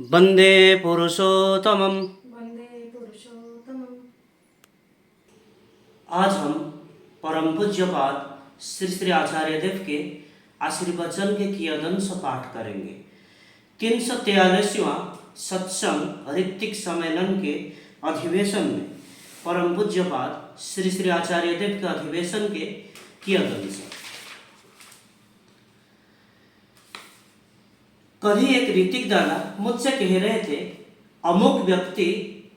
वंदे पुरुषोत्तमम्। वंदे पुरुषोत्तमम्। आज हम परम पूज्यपाद श्री श्री आचार्य देव के आशीर्वचन के कियदंश पाठ करेंगे। 343वां सत्संग ऋत्विक सम्मेलन के अधिवेशन में परम पूज्यपाद श्री श्री आचार्य देव के अधिवेशन के कियदंश। कभी एक ऋतिक दादा मुझसे कह रहे थे, अमुक व्यक्ति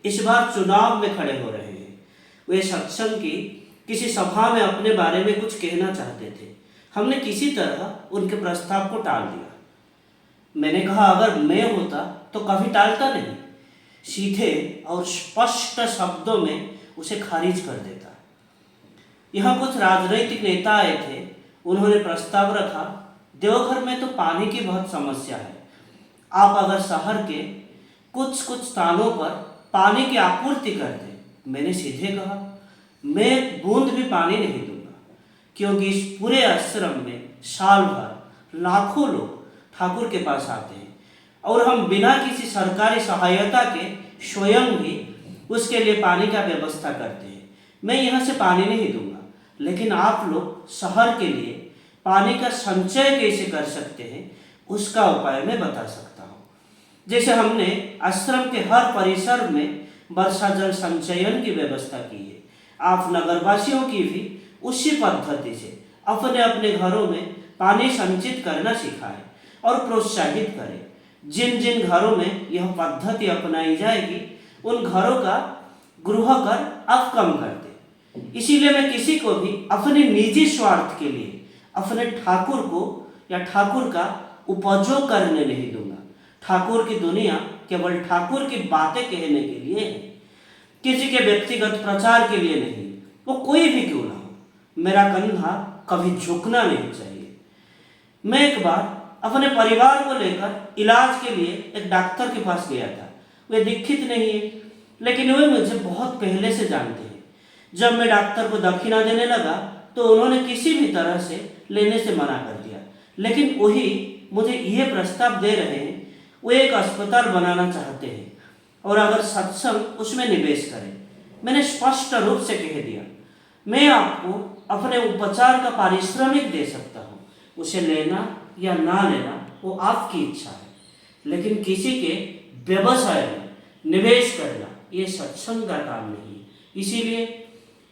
इस बार चुनाव में खड़े हो रहे हैं। वे सत्संग की किसी सभा में अपने बारे में कुछ कहना चाहते थे। हमने किसी तरह उनके प्रस्ताव को टाल दिया। मैंने कहा, अगर मैं होता तो कभी टालता नहीं, सीधे और स्पष्ट शब्दों में उसे खारिज कर देता। यहाँ कुछ राजनीतिक नेता आए थे। उन्होंने प्रस्ताव रखा, देवघर में तो पानी की बहुत समस्या है। आप अगर शहर के कुछ स्थानों पर पानी की आपूर्ति कर दें। मैंने सीधे कहा, मैं एक बूंद भी पानी नहीं दूंगा, क्योंकि इस पूरे आश्रम में साल भर लाखों लोग ठाकुर के पास आते हैं और हम बिना किसी सरकारी सहायता के स्वयं ही उसके लिए पानी का व्यवस्था करते हैं। मैं यहाँ से पानी नहीं दूंगा, लेकिन आप लोग शहर के लिए पानी का संचय कैसे कर सकते हैं, उसका उपाय मैं बता सकता हूँ। जैसे हमने आश्रम के हर परिसर में वर्षा जल संचयन की व्यवस्था की है, आप नगरवासियों की भी उसी पद्धति से अपने अपने घरों में पानी संचित करना सिखाएं और प्रोत्साहित करें। जिन जिन घरों में यह पद्धति अपनाई जाएगी, उन घरों का गृह कर आप कम कर दें। इसीलिए मैं किसी को भी अपने निजी स्वार्थ के लिए अपने ठाकुर को या ठाकुर का उपयोग करने नहीं दूंगा। ठाकुर की दुनिया केवल ठाकुर की बातें कहने के लिए है, किसी के व्यक्तिगत प्रचार के लिए नहीं। वो कोई भी क्यों ना हो, मेरा कंधा कभी झुकना नहीं चाहिए। मैं एक बार अपने परिवार को लेकर इलाज के लिए एक डॉक्टर के पास गया था। वे दीक्षित नहीं है, लेकिन वे मुझे बहुत पहले से जानते हैं। जब मैं डॉक्टर को दक्षिणा देने लगा तो उन्होंने किसी भी तरह से लेने से मना कर दिया। लेकिन वही मुझे यह प्रस्ताव दे रहे हैं, वो एक अस्पताल बनाना चाहते हैं और अगर सत्संग उसमें निवेश करें। मैंने स्पष्ट रूप से कह दिया, मैं आपको अपने उपचार का पारिश्रमिक दे सकता हूँ, उसे लेना या ना लेना वो आपकी इच्छा है, लेकिन किसी के व्यवसाय में निवेश करना ये सत्संग का काम नहीं है। इसीलिए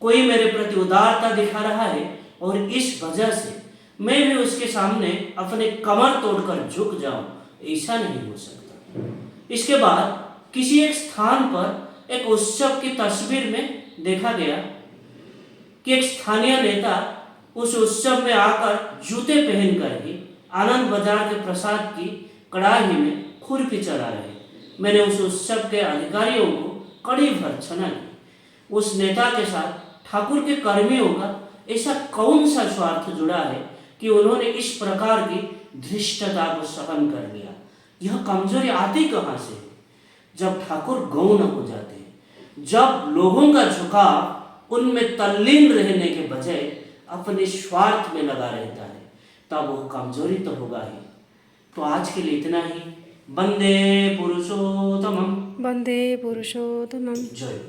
कोई मेरे प्रति उदारता दिखा रहा है और इस वजह से मैं भी उसके सामने अपने कमर तोड़कर झुक जाऊं, ऐसा नहीं हो सकता। इसके बाद किसी एक स्थान पर एक उत्सव की तस्वीर में देखा गया कि एक स्थानीय नेता उस उत्सव में आकर जूते पहनकर ही आनंद बाजार के प्रसाद की कड़ाही में खुरपी चला रहे। मैंने उस उत्सव के अधिकारियों को कड़ी भर्त्सना की। उस नेता के साथ ठाकुर के कर्मियों का ऐसा कौन सा स्वार्थ जुड़ा है कि उन्होंने इस प्रकार की धृष्टता को सहन कर लिया। यह कमजोरी आती कहाँ से? जब ठाकुर गौण हो जाते हैं, जब लोगों का झुकाव उनमें तल्लीन रहने के बजाय अपने स्वार्थ में लगा रहता है, तब वह कमजोरी तो होगा ही। तो आज के लिए इतना ही। वंदे पुरुषोत्तमम्। वंदे पुरुषोत्तमम्। जय।